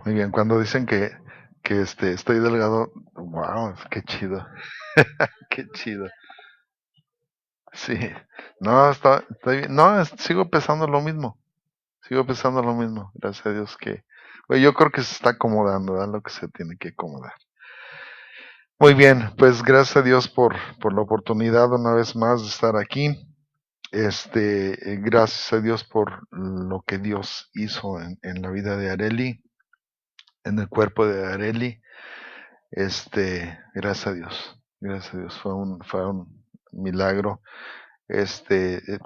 Muy bien, cuando dicen que estoy delgado, wow, qué chido, qué chido. Sí, no, estoy bien. No, sigo pesando lo mismo, gracias a Dios que, bueno, yo creo que se está acomodando, ¿verdad? Lo que se tiene que acomodar. Muy bien, pues gracias a Dios por la oportunidad una vez más de estar aquí. Gracias a Dios por lo que Dios hizo en la vida de Areli, en el cuerpo de Areli. Gracias a Dios, fue un milagro. Este, eh,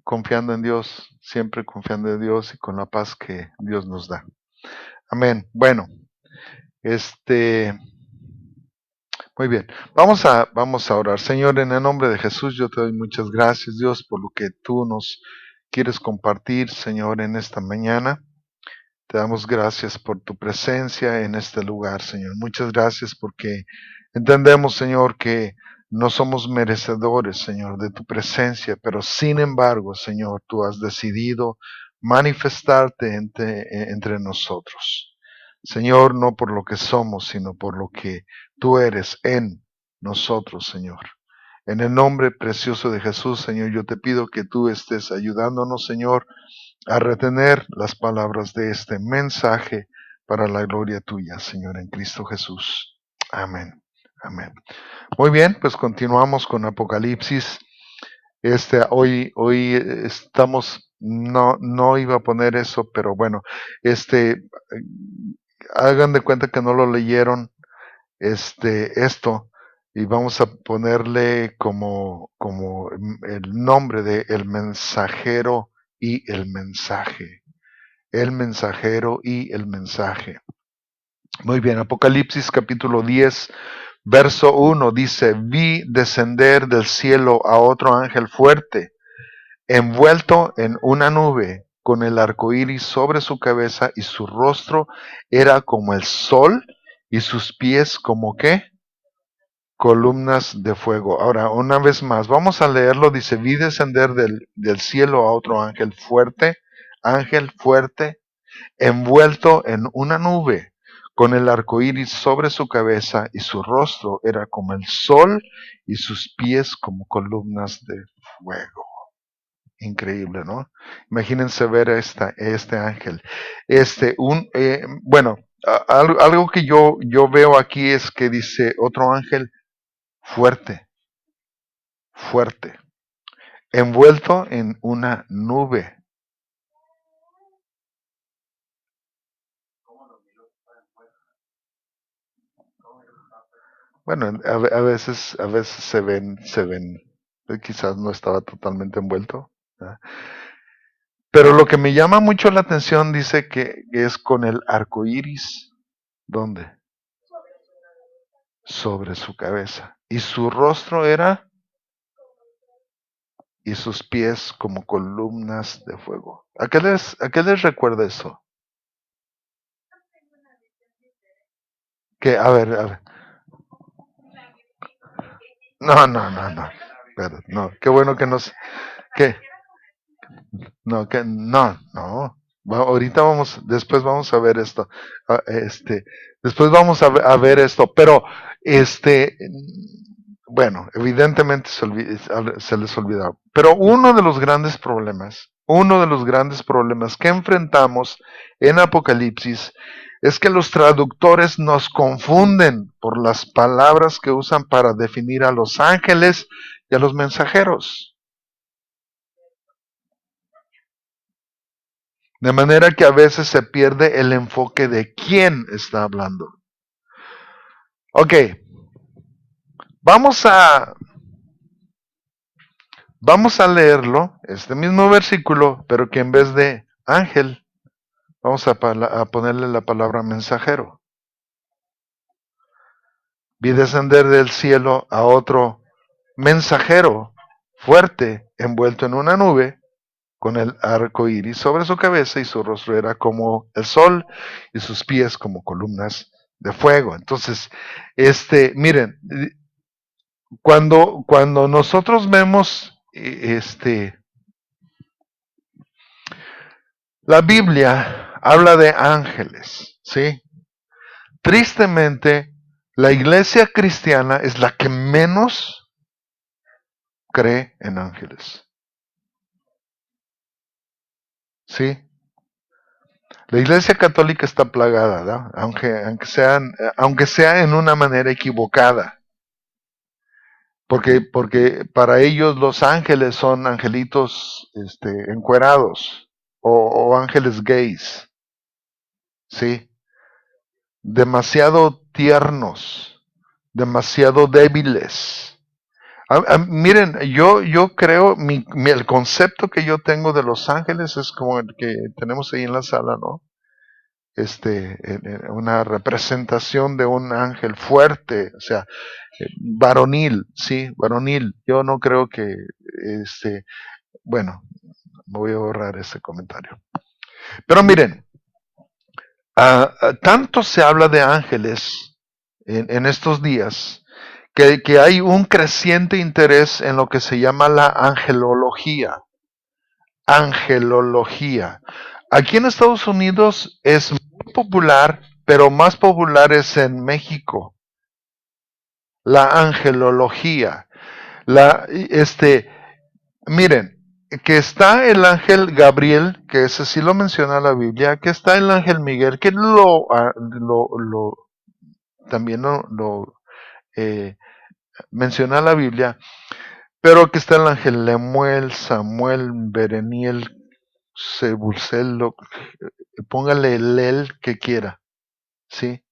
Confiando en Dios, siempre confiando en Dios y con la paz que Dios nos da. Amén. Bueno, este, muy bien. Vamos a orar. Señor, en el nombre de Jesús, yo te doy muchas gracias, Dios, por lo que tú nos quieres compartir, Señor, en esta mañana. Te damos gracias por tu presencia en este lugar, Señor. Muchas gracias porque entendemos, Señor, que no somos merecedores, Señor, de tu presencia, pero sin embargo, Señor, tú has decidido manifestarte entre nosotros. Señor, no por lo que somos, sino por lo que tú eres en nosotros, Señor. En el nombre precioso de Jesús, Señor, yo te pido que tú estés ayudándonos, Señor, a retener las palabras de este mensaje para la gloria tuya, Señor, en Cristo Jesús. Amén. Amén. Muy bien, pues continuamos con Apocalipsis. Hoy estamos, no iba a poner eso, pero bueno, hagan de cuenta que no lo leyeron, esto, y vamos a ponerle como el nombre de el mensajero y el mensaje. El mensajero y el mensaje. Muy bien, Apocalipsis capítulo 10, verso 1 dice, vi descender del cielo a otro ángel fuerte, envuelto en una nube, con el arco iris sobre su cabeza, y su rostro era como el sol, y sus pies como ¿qué? Columnas de fuego. Ahora, una vez más, vamos a leerlo. Dice, vi descender del cielo a otro ángel fuerte, envuelto en una nube, con el arco iris sobre su cabeza, y su rostro era como el sol, y sus pies como columnas de fuego. Increíble, ¿no? Imagínense ver a este ángel. Bueno, algo que yo veo aquí es que dice otro ángel fuerte, fuerte, envuelto en una nube. Bueno, a veces se ven, quizás no estaba totalmente envuelto, ¿verdad? Pero lo que me llama mucho la atención dice que es con el arco iris, ¿dónde? Sobre su cabeza. Y su rostro era, y sus pies como columnas de fuego. ¿A qué les recuerda eso? Que, a ver. No. Pero, no, qué bueno que nos, que, no. Ahorita después vamos a ver esto. Después vamos a ver esto, pero este, bueno, evidentemente se les olvidó. Pero uno de los grandes problemas que enfrentamos en Apocalipsis es que los traductores nos confunden por las palabras que usan para definir a los ángeles y a los mensajeros. De manera que a veces se pierde el enfoque de quién está hablando. Ok, vamos a, vamos a leerlo, este mismo versículo, pero que en vez de ángel, vamos a ponerle la palabra mensajero. Vi descender del cielo a otro mensajero fuerte, envuelto en una nube, con el arco iris sobre su cabeza, y su rostro era como el sol, y sus pies como columnas de fuego. Entonces, miren, cuando nosotros vemos la Biblia, habla de ángeles, ¿sí? Tristemente, la iglesia cristiana es la que menos cree en ángeles, ¿sí? La iglesia católica está plagada, ¿no? Aunque sea en una manera equivocada. Porque para ellos los ángeles son angelitos encuerados o ángeles gays, ¿sí? Demasiado tiernos, demasiado débiles. Miren, yo creo, el concepto que yo tengo de los ángeles es como el que tenemos ahí en la sala, ¿no? Una representación de un ángel fuerte, o sea, varonil, sí, varonil. Yo no creo que, bueno, me voy a borrar ese comentario. Pero miren, tanto se habla de ángeles en estos días que hay un creciente interés en lo que se llama la angelología. Angelología. Aquí en Estados Unidos es muy popular, pero más popular es en México. La angelología. Miren, que está el ángel Gabriel, que ese sí lo menciona la Biblia, que está el ángel Miguel, que también lo menciona la Biblia, pero que está el ángel Lemuel, Samuel, Bereniel, Sebulcel, póngale el él que quiera, ¿sí?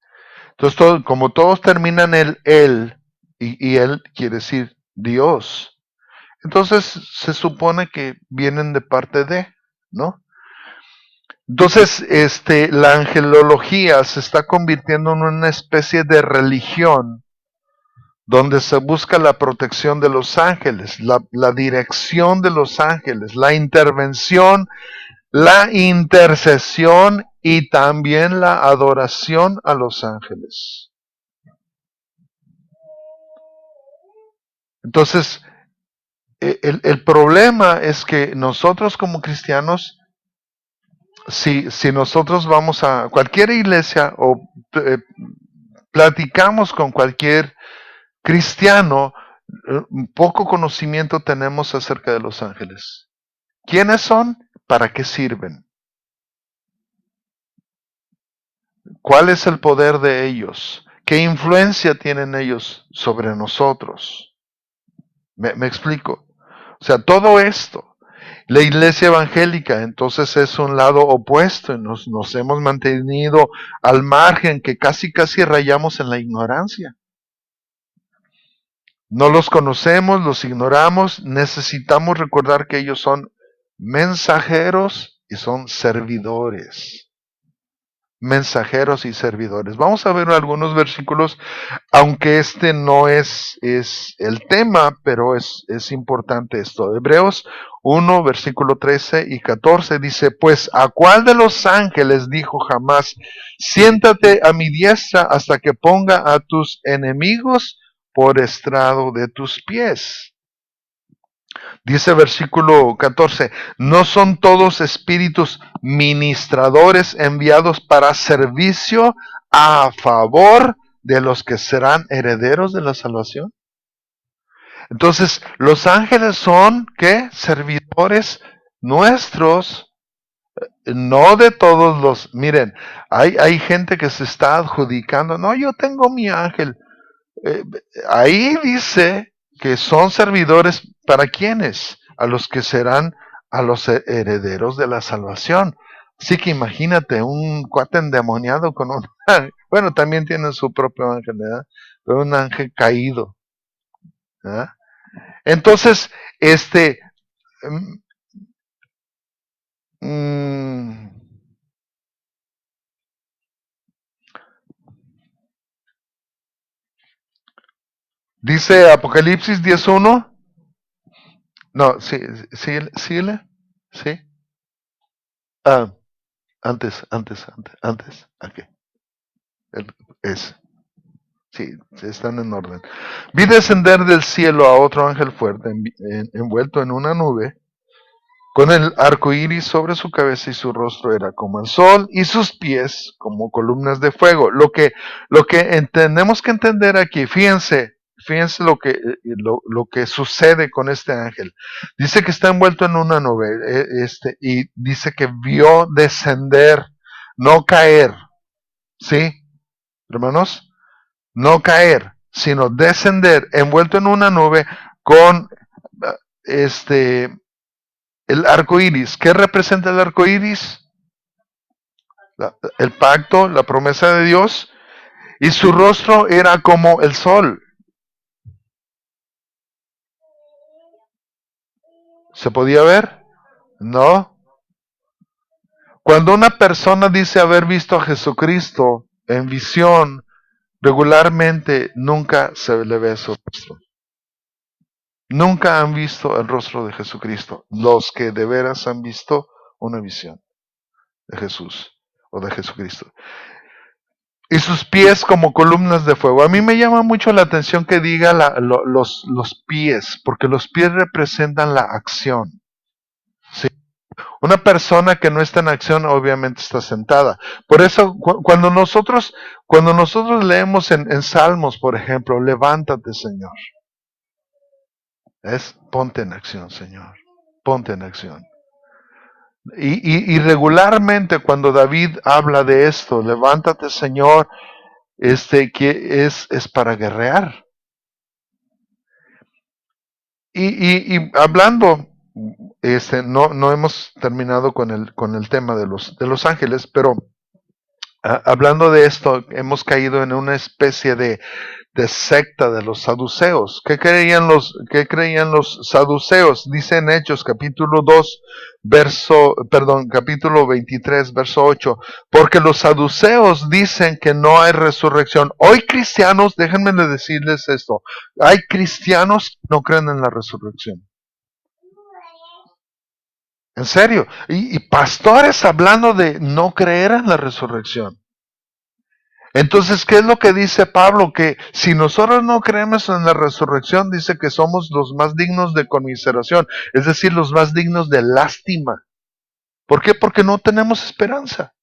Entonces, como todos terminan el él, y él quiere decir Dios, entonces se supone que vienen de parte de, ¿no? Entonces, la angelología se está convirtiendo en una especie de religión donde se busca la protección de los ángeles, la dirección de los ángeles, la intervención, la intercesión y también la adoración a los ángeles. Entonces, el problema es que nosotros como cristianos, si nosotros vamos a cualquier iglesia o platicamos con cualquier cristiano, poco conocimiento tenemos acerca de los ángeles. ¿Quiénes son? ¿Para qué sirven? ¿Cuál es el poder de ellos? ¿Qué influencia tienen ellos sobre nosotros? ¿Me explico? O sea, todo esto. La iglesia evangélica entonces es un lado opuesto y nos hemos mantenido al margen que casi rayamos en la ignorancia. No los conocemos, los ignoramos, necesitamos recordar que ellos son mensajeros y son servidores. Mensajeros y servidores. Vamos a ver algunos versículos, aunque este no es el tema, pero es importante esto. Hebreos 1, versículo 13 y 14 dice, pues ¿a cuál de los ángeles dijo jamás, siéntate a mi diestra hasta que ponga a tus enemigos por estrado de tus pies? Dice versículo 14, ¿no son todos espíritus ministradores enviados para servicio a favor de los que serán herederos de la salvación? Entonces, los ángeles son, ¿qué? Servidores nuestros, no de todos los... Miren, hay gente que se está adjudicando, no, yo tengo mi ángel. Eh, Ahí dice que son servidores para quienes, a los que serán a los herederos de la salvación. Así que imagínate un cuate endemoniado con un ángel. Bueno, también tiene su propio ángel, ¿verdad? Pero un ángel caído, ¿verdad? Entonces, mm, dice Apocalipsis 10:1. No, sí, sí, síguele, sí. Ah, antes. Ok. Es. Sí, están en orden. Vi descender del cielo a otro ángel fuerte, envuelto en una nube, con el arco iris sobre su cabeza y su rostro era como el sol y sus pies como columnas de fuego. Lo que tenemos que entender aquí, fíjense lo que sucede con este ángel. Dice que está envuelto en una nube, y dice que vio descender, no caer, ¿sí, hermanos? No caer, sino descender, envuelto en una nube con este el arco iris. ¿Qué representa el arco iris? El pacto, la promesa de Dios. Y su rostro era como el sol. ¿Se podía ver? No. Cuando una persona dice haber visto a Jesucristo en visión, regularmente nunca se le ve su rostro. Nunca han visto el rostro de Jesucristo. Los que de veras han visto una visión de Jesús o de Jesucristo. Y sus pies como columnas de fuego. A mí me llama mucho la atención que diga los pies, porque los pies representan la acción. ¿Sí? Una persona que no está en acción obviamente está sentada. Por eso cuando nosotros leemos en Salmos, por ejemplo, levántate, Señor. Es ponte en acción, Señor. Ponte en acción. Y regularmente cuando David habla de esto, levántate, Señor, que es para guerrear. Y hablando, no hemos terminado con el tema de los ángeles, pero hablando de esto, hemos caído en una especie de secta de los saduceos. Qué creían los saduceos? Dice en Hechos capítulo 2, capítulo 23, verso 8, porque los saduceos dicen que no hay resurrección. Hoy cristianos, déjenme decirles esto, hay cristianos que no creen en la resurrección. En serio, y pastores hablando de no creer en la resurrección. Entonces, ¿qué es lo que dice Pablo? Que si nosotros no creemos en la resurrección, dice que somos los más dignos de conmiseración, es decir, los más dignos de lástima. ¿Por qué? Porque no tenemos esperanza.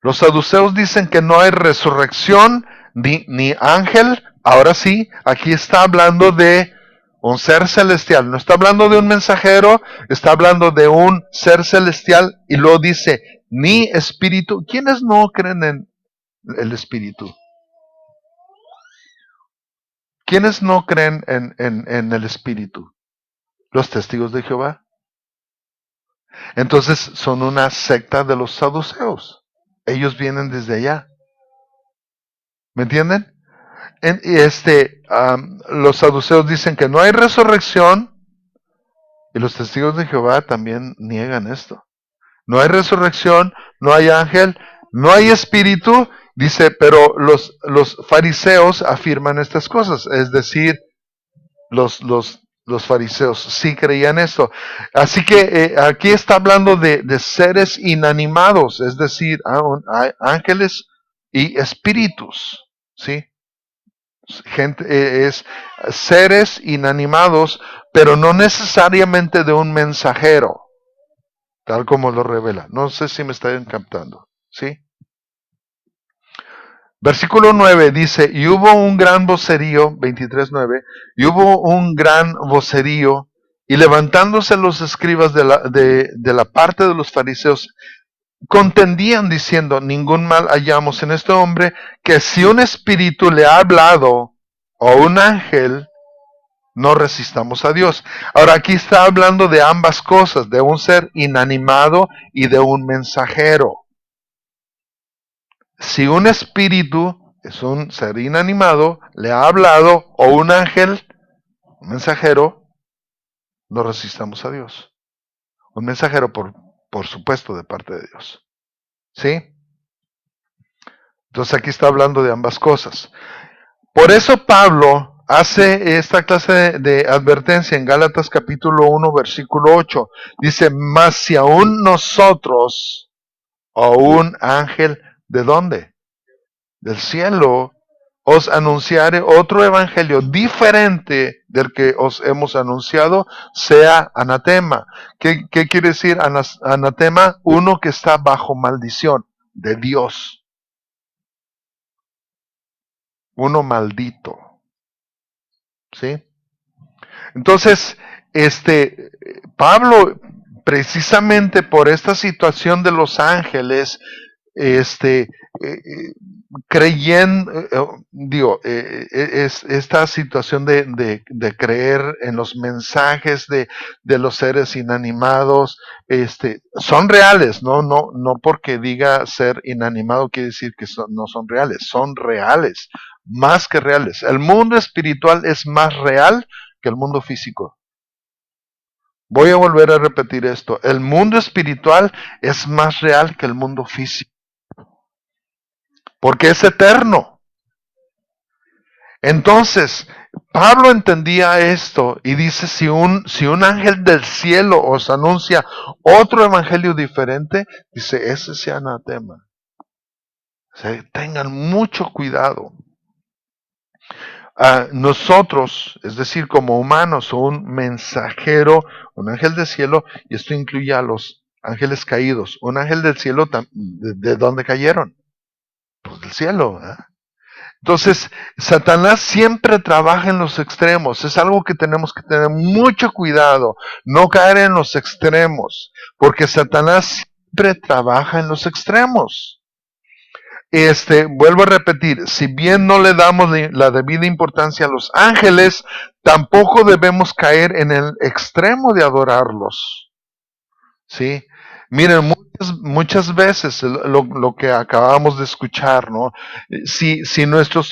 Los saduceos dicen que no hay resurrección ni ángel. Ahora sí, aquí está hablando de un ser celestial. No está hablando de un mensajero, está hablando de un ser celestial y luego dice, ni espíritu. ¿Quiénes no creen en el espíritu? ¿Quiénes no creen en el espíritu? Los testigos de Jehová. Entonces son una secta de los saduceos. Ellos vienen desde allá. ¿Me entienden? Los saduceos dicen que no hay resurrección y los testigos de Jehová también niegan esto. No hay resurrección, no hay ángel, no hay espíritu, dice, pero los fariseos afirman estas cosas, es decir, los fariseos sí creían esto. Así que aquí está hablando de seres inanimados, es decir, ángeles y espíritus, ¿sí? Es seres inanimados, pero no necesariamente de un mensajero, tal como lo revela. No sé si me están captando, ¿sí? Versículo 9 dice, y hubo un gran vocerío, 23:9, y hubo un gran vocerío, y levantándose los escribas de la parte de los fariseos, contendían diciendo, ningún mal hallamos en este hombre, que si un espíritu le ha hablado, o un ángel, no resistamos a Dios. Ahora aquí está hablando de ambas cosas, de un ser inanimado y de un mensajero. Si un espíritu es un ser inanimado, le ha hablado, o un ángel, un mensajero, no resistamos a Dios. Un mensajero, por supuesto, de parte de Dios. ¿Sí? Entonces aquí está hablando de ambas cosas. Por eso Pablo hace esta clase de advertencia en Gálatas capítulo 1, versículo 8. Dice, mas si aún nosotros, o un ángel, ¿de dónde? Del cielo, os anunciare otro evangelio diferente del que os hemos anunciado, sea anatema. ¿Qué quiere decir anatema? Uno que está bajo maldición de Dios. Uno maldito. ¿Sí? Entonces, Pablo, precisamente por esta situación de los ángeles, creyendo, es esta situación de creer en los mensajes de los seres inanimados, son reales, no porque diga ser inanimado quiere decir que no son reales, más que reales. El mundo espiritual es más real que el mundo físico. Voy a volver a repetir esto. El mundo espiritual es más real que el mundo físico, porque es eterno. Entonces, Pablo entendía esto y dice, si un ángel del cielo os anuncia otro evangelio diferente, dice, ese sea anatema. O sea, tengan mucho cuidado. Nosotros, es decir, como humanos, un mensajero, un ángel del cielo, y esto incluye a los ángeles caídos. Un ángel del cielo, ¿de dónde cayeron? Pues del cielo. Entonces, Satanás siempre trabaja en los extremos. Es algo que tenemos que tener mucho cuidado, no caer en los extremos, porque Satanás siempre trabaja en los extremos. Vuelvo a repetir, si bien no le damos la debida importancia a los ángeles, tampoco debemos caer en el extremo de adorarlos. ¿Sí? Miren, muchas veces lo que acabamos de escuchar, ¿no? Si nuestros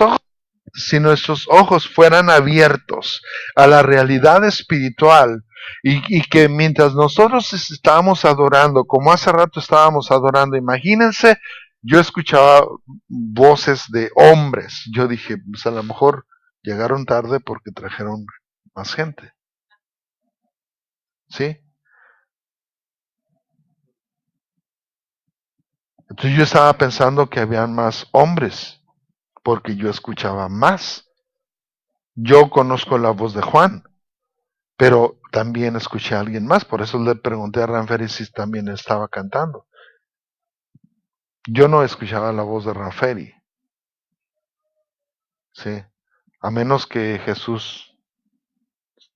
ojos fueran abiertos a la realidad espiritual y que mientras nosotros estábamos adorando, como hace rato estábamos adorando, imagínense, yo escuchaba voces de hombres. Yo dije, pues a lo mejor llegaron tarde porque trajeron más gente. ¿Sí? Entonces yo estaba pensando que habían más hombres porque yo escuchaba más. Yo conozco la voz de Juan, pero también escuché a alguien más, por eso le pregunté a Ranferi si también estaba cantando. Yo no escuchaba la voz de Ranferi, ¿sí? A menos que Jesús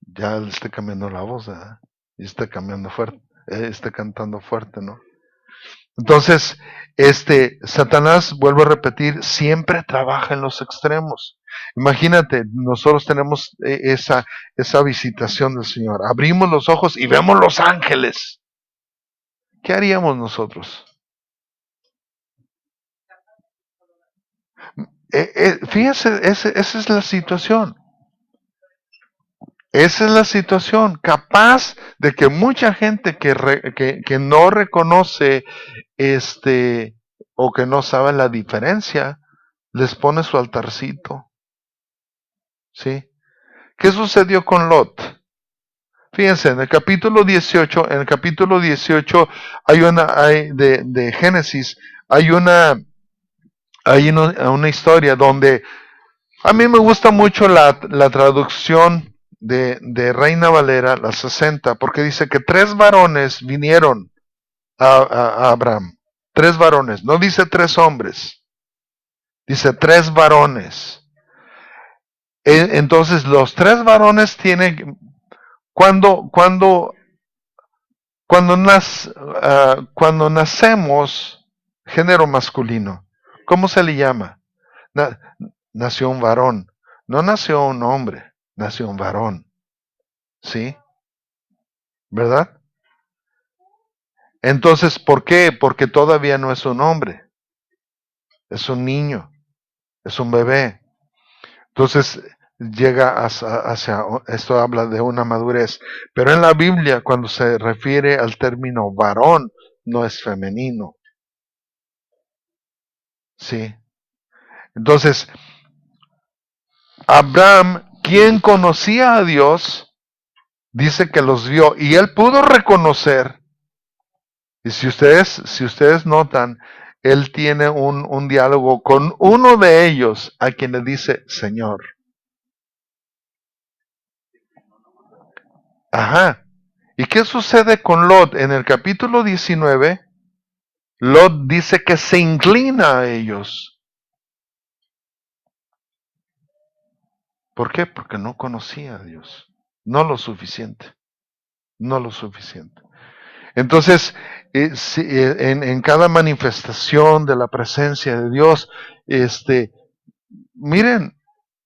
ya le esté cambiando la voz, ¿verdad? Y esté cambiando fuerte, esté cantando fuerte, ¿no? Entonces, Satanás, vuelvo a repetir, siempre trabaja en los extremos. Imagínate, nosotros tenemos esa visitación del Señor. Abrimos los ojos y vemos los ángeles. ¿Qué haríamos nosotros? Fíjense, esa es la situación. Esa es la situación. Capaz de que mucha gente que no reconoce o que no sabe la diferencia, les pone su altarcito. ¿Sí? ¿Qué sucedió con Lot? Fíjense, en el capítulo 18, de Génesis, hay una historia donde a mí me gusta mucho la traducción de Reina Valera, la 60, porque dice que 3 varones vinieron a Abraham. 3 varones, no dice 3 hombres, dice 3 varones. Entonces los 3 varones tienen, cuando cuando nacemos, género masculino, ¿cómo se le llama? Na- nació un varón, no nació un hombre, nació un varón, ¿sí? ¿Verdad? Entonces, ¿por qué? Porque todavía no es un hombre, es un niño, es un bebé. Entonces, llega hacia, esto habla de una madurez, pero en la Biblia, cuando se refiere al término varón, no es femenino, ¿sí? Entonces, Abraham, quien conocía a Dios, dice que los vio y él pudo reconocer. Y si ustedes notan, Él tiene un diálogo con uno de ellos a quien le dice Señor. Ajá. ¿Y qué sucede con Lot? En el capítulo 19, Lot dice que se inclina a ellos. ¿Por qué? Porque no conocía a Dios. No lo suficiente. No lo suficiente. Entonces, en cada manifestación de la presencia de Dios, miren,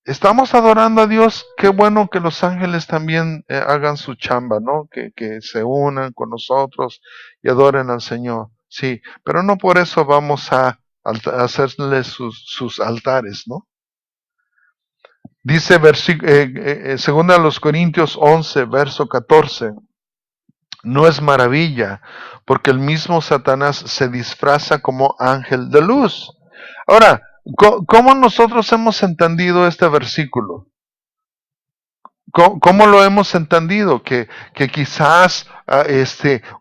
estamos adorando a Dios, qué bueno que los ángeles también hagan su chamba, ¿no? Que se unan con nosotros y adoren al Señor. Sí, pero no por eso vamos a hacerle sus altares, ¿no? Dice segunda a los Corintios 11, verso 14. No es maravilla, porque el mismo Satanás se disfraza como ángel de luz. Ahora, ¿cómo nosotros hemos entendido este versículo? ¿Cómo lo hemos entendido? Que quizás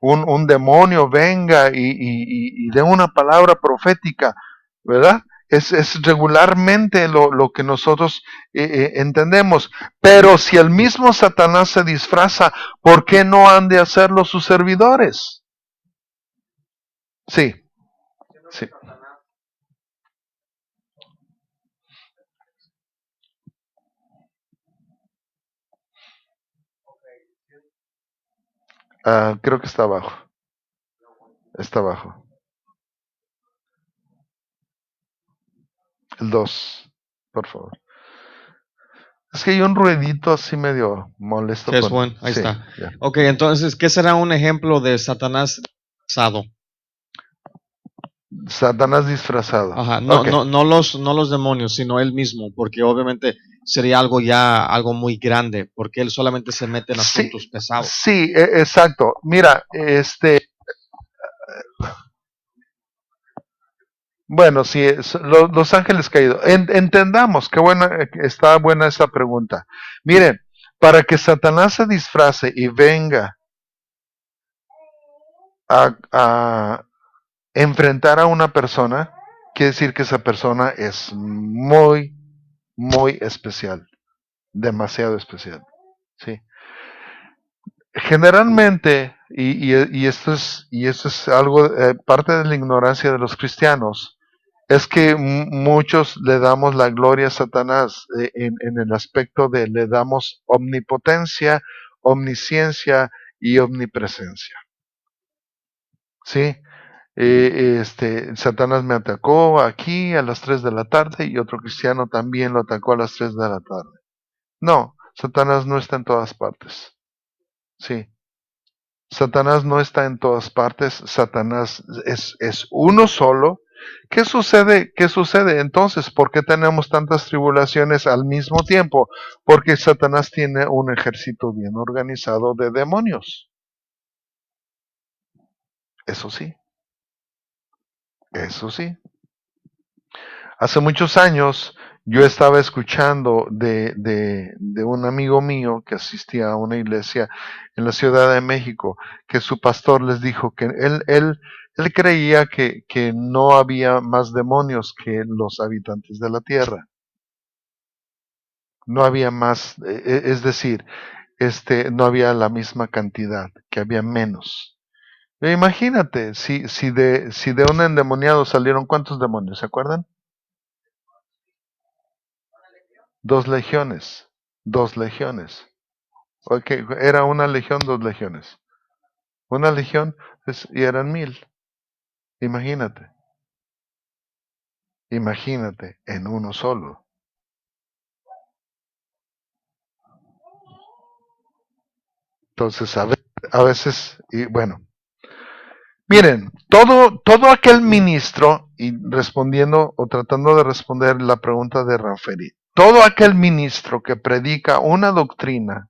un demonio venga y dé una palabra profética, ¿verdad? Es regularmente lo que nosotros entendemos. Pero si el mismo Satanás se disfraza, ¿por qué no han de hacerlo sus servidores? Sí, sí. Creo que está abajo. Está abajo. El 2, por favor. Es que hay un ruidito así medio molesto Test con... one, ahí Sí, está. ya. Ok, entonces, ¿qué será un ejemplo de Satanás disfrazado? Satanás disfrazado. Ajá, Ok. no los demonios, sino él mismo, porque obviamente sería algo muy grande, porque él solamente se mete en Sí, asuntos pesados. sí, exacto. Mira, bueno, sí, los ángeles caídos. Entendamos, qué buena, está buena esa pregunta. Miren, para que Satanás se disfrace y venga a enfrentar a una persona, quiere decir que esa persona es muy, muy especial, demasiado especial. Sí. Generalmente, y esto es algo, parte de la ignorancia de los cristianos, es que muchos le damos la gloria a Satanás en el aspecto de le damos omnipotencia, omnisciencia y omnipresencia. ¿Sí? Satanás me atacó aquí a las 3 de la tarde y otro cristiano también lo atacó a las 3 de la tarde. No, Satanás no está en todas partes. Sí, Satanás no está en todas partes, Satanás es uno solo. ¿Qué sucede? ¿Qué sucede entonces? ¿Por qué tenemos tantas tribulaciones al mismo tiempo? Porque Satanás tiene un ejército bien organizado de demonios. Eso sí, eso sí. Hace muchos años yo estaba escuchando de un amigo mío que asistía a una iglesia en la Ciudad de México, que su pastor les dijo que él creía que no había más demonios que los habitantes de la tierra. No había más, es decir, no había la misma cantidad, que había menos. Imagínate, si de un endemoniado salieron ¿cuántos demonios? ¿Se acuerdan? Dos legiones. Dos legiones. Ok, era una legión, dos legiones. Una legión y eran 1000. Imagínate. Imagínate en uno solo. Entonces, a veces, y bueno, miren, todo aquel ministro, y respondiendo o tratando de responder la pregunta de Ranferi, todo aquel ministro que predica una doctrina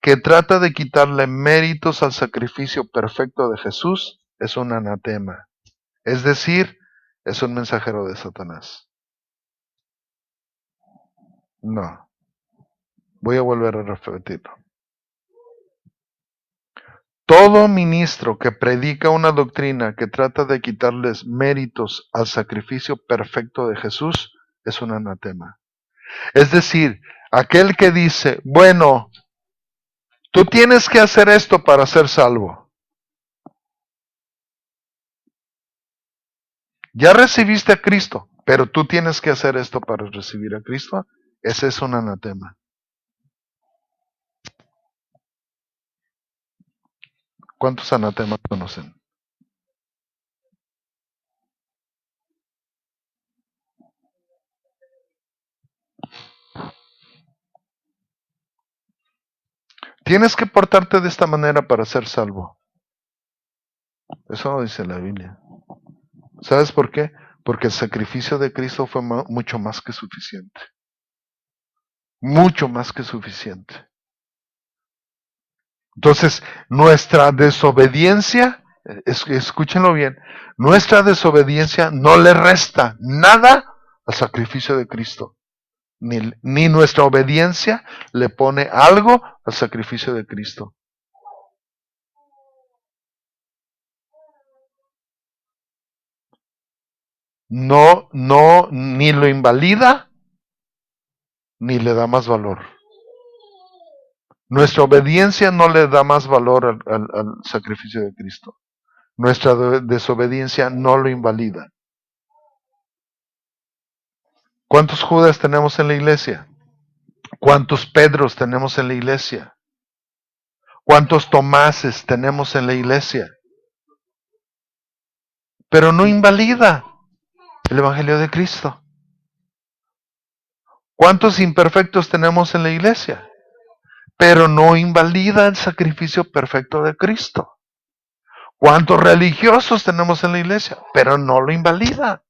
que trata de quitarle méritos al sacrificio perfecto de Jesús es un anatema. Es decir, es un mensajero de Satanás. No, voy a volver a repetirlo. Todo ministro que predica una doctrina que trata de quitarles méritos al sacrificio perfecto de Jesús es un anatema. Es decir, aquel que dice, bueno, tú tienes que hacer esto para ser salvo. Ya recibiste a Cristo, pero tú tienes que hacer esto para recibir a Cristo. Ese es un anatema. ¿Cuántos anatemas conocen? Tienes que portarte de esta manera para ser salvo. Eso no dice la Biblia. ¿Sabes por qué? Porque el sacrificio de Cristo fue mucho más que suficiente. Mucho más que suficiente. Entonces, nuestra desobediencia, escúchenlo bien, nuestra desobediencia no le resta nada al sacrificio de Cristo. Ni nuestra obediencia le pone algo al sacrificio de Cristo. No, ni lo invalida, ni le da más valor. Nuestra obediencia no le da más valor al sacrificio de Cristo. Nuestra desobediencia no lo invalida. ¿Cuántos Judas tenemos en la iglesia? ¿Cuántos Pedros tenemos en la iglesia? ¿Cuántos Tomases tenemos en la iglesia? Pero no invalida el Evangelio de Cristo. ¿Cuántos imperfectos tenemos en la iglesia? Pero no invalida el sacrificio perfecto de Cristo. ¿Cuántos religiosos tenemos en la iglesia? Pero no lo invalida.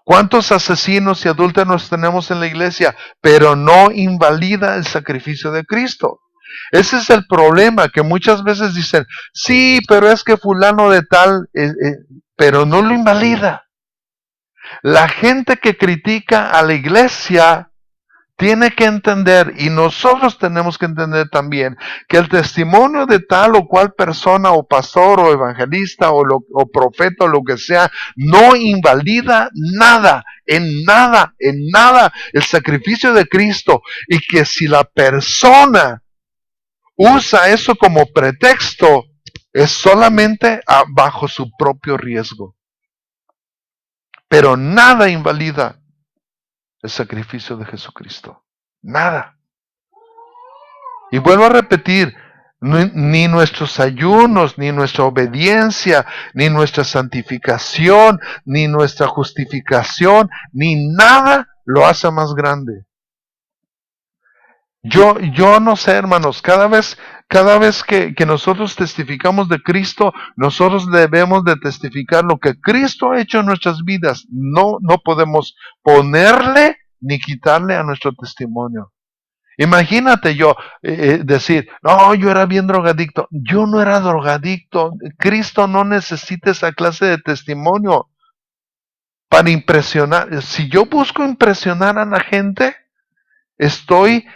¿Cuántos asesinos y adúlteros tenemos en la iglesia? Pero no invalida el sacrificio de Cristo. Ese es el problema, que muchas veces dicen, sí, pero es que fulano de tal, pero no lo invalida. La gente que critica a la iglesia tiene que entender, y nosotros tenemos que entender también, que el testimonio de tal o cual persona o pastor o evangelista o profeta o lo que sea, no invalida nada, en nada el sacrificio de Cristo, y que si la persona usa eso como pretexto, es solamente bajo su propio riesgo. Pero nada invalida el sacrificio de Jesucristo. Nada. Y vuelvo a repetir, ni nuestros ayunos, ni nuestra obediencia, ni nuestra santificación, ni nuestra justificación, ni nada lo hace más grande. Yo no sé, hermanos, cada vez que nosotros testificamos de Cristo, nosotros debemos de testificar lo que Cristo ha hecho en nuestras vidas. No podemos ponerle ni quitarle a nuestro testimonio. Imagínate yo decir, no, yo era bien drogadicto. Yo no era drogadicto. Cristo no necesita esa clase de testimonio para impresionar. Si yo busco impresionar a la gente, estoy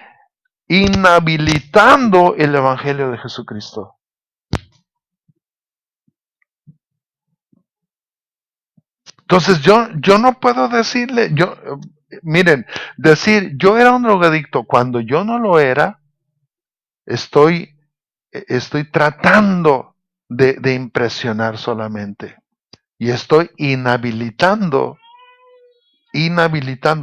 inhabilitando el Evangelio de Jesucristo. Entonces yo no puedo decirle, miren, decir yo era un drogadicto cuando yo no lo era, estoy tratando de impresionar solamente. Y estoy inhabilitando.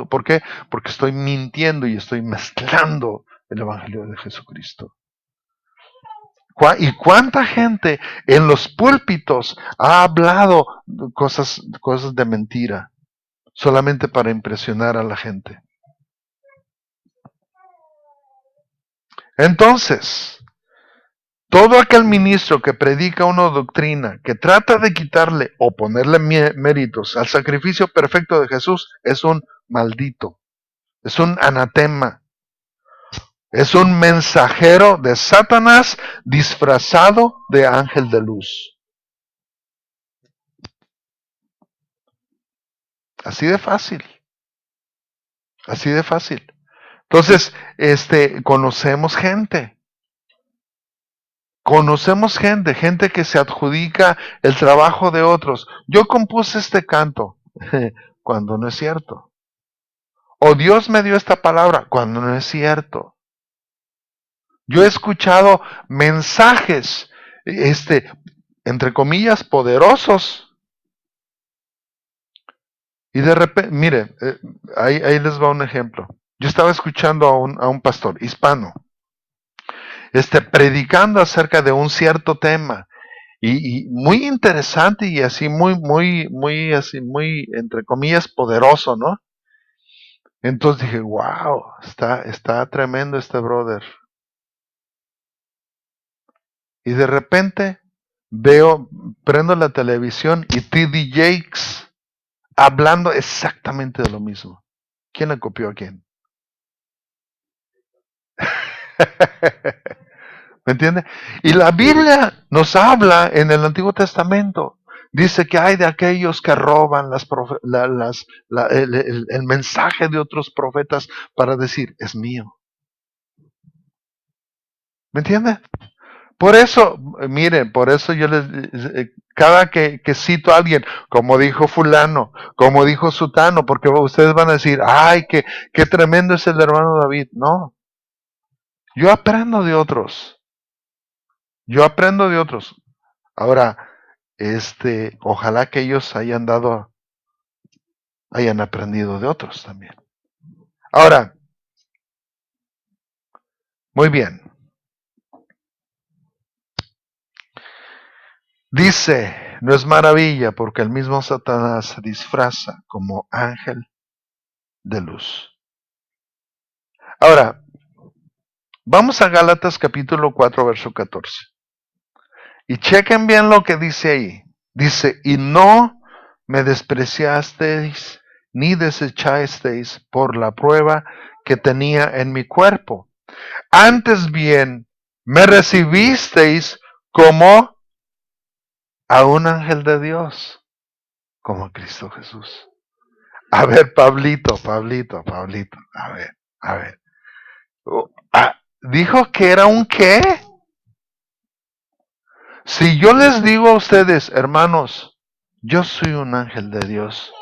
¿Por qué? Porque estoy mintiendo y estoy mezclando el Evangelio de Jesucristo. ¿Y cuánta gente en los púlpitos ha hablado cosas de mentira solamente para impresionar a la gente? Entonces, todo aquel ministro que predica una doctrina que trata de quitarle o ponerle méritos al sacrificio perfecto de Jesús es un maldito, es un anatema, es un mensajero de Satanás disfrazado de ángel de luz. Así de fácil. Así de fácil. Entonces, conocemos gente Conocemos gente que se adjudica el trabajo de otros. Yo compuse este canto, cuando no es cierto. O Dios me dio esta palabra, cuando no es cierto. Yo he escuchado mensajes, entre comillas, poderosos. Y de repente, mire, ahí les va un ejemplo. Yo estaba escuchando a un pastor hispano, predicando acerca de un cierto tema. Y muy interesante y así así muy, entre comillas, poderoso, ¿no? Entonces dije, wow, está tremendo este brother. Y de repente prendo la televisión y T.D. Jakes hablando exactamente de lo mismo. ¿Quién le copió a quién? ¿Me entiende? Y la Biblia nos habla en el Antiguo Testamento. Dice que hay de aquellos que roban el mensaje de otros profetas para decir, es mío. ¿Me entiende? Por eso, miren, por eso yo cada que cito a alguien, como dijo fulano, como dijo sutano, porque ustedes van a decir, ay, qué tremendo es el hermano David. No, yo aprendo de otros. Yo aprendo de otros. Ahora, ojalá que ellos hayan aprendido de otros también. Ahora, muy bien. Dice, no es maravilla porque el mismo Satanás se disfraza como ángel de luz. Ahora, vamos a Gálatas capítulo 4, verso 14. Y chequen bien lo que dice ahí. Dice, y no me despreciasteis ni desechasteis por la prueba que tenía en mi cuerpo. Antes bien, me recibisteis como a un ángel de Dios, como a Cristo Jesús. A ver, Pablito, a ver. ¿Dijo que era un qué? Si yo les digo a ustedes, hermanos, yo soy un ángel de Dios,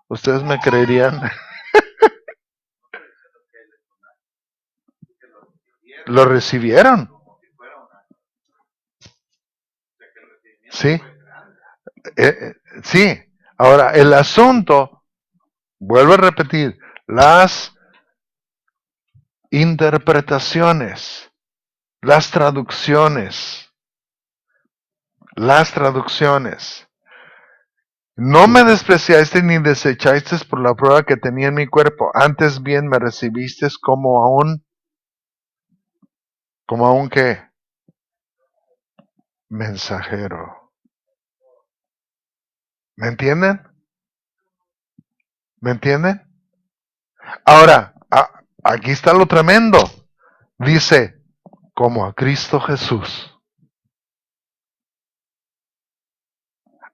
¿ustedes me creerían? Lo recibieron. Sí. Sí. Ahora, el asunto, vuelvo a repetir, las interpretaciones, las traducciones. No me despreciaste ni desechaste por la prueba que tenía en mi cuerpo, antes bien me recibiste como a un ¿qué? Mensajero. ¿Me entienden? ¿Me entienden? Ahora, aquí está lo tremendo. Dice, como a Cristo Jesús.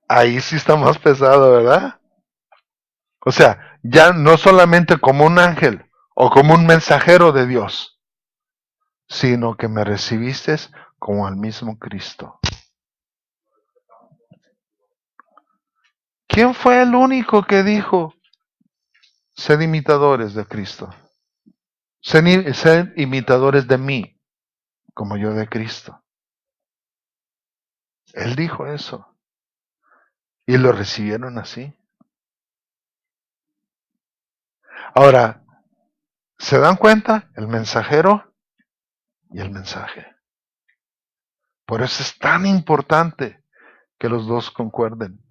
Ahí sí está más pesado, ¿verdad? O sea, ya no solamente como un ángel o como un mensajero de Dios, sino que me recibiste como al mismo Cristo. ¿Quién fue el único que dijo, sed imitadores de Cristo? Sed imitadores de mí, como yo de Cristo. Él dijo eso. Y lo recibieron así. Ahora, ¿se dan cuenta? El mensajero y el mensaje. Por eso es tan importante que los dos concuerden.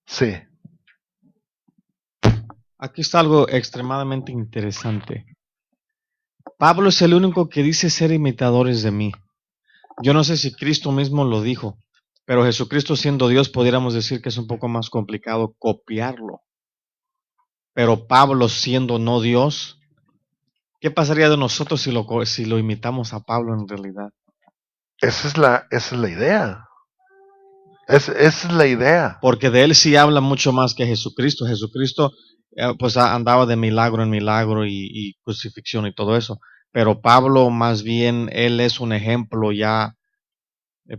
Sí. Aquí está algo extremadamente interesante. Pablo es el único que dice ser imitadores de mí. Yo no sé si Cristo mismo lo dijo, pero Jesucristo siendo Dios, pudiéramos decir que es un poco más complicado copiarlo. Pero Pablo siendo no Dios, ¿qué pasaría de nosotros si lo imitamos a Pablo en realidad? Esa es la idea. Esa es la idea. Porque de él sí habla mucho más que Jesucristo. Jesucristo pues andaba de milagro en milagro y crucifixión y todo eso. pero Pablo más bien, él es un ejemplo ya,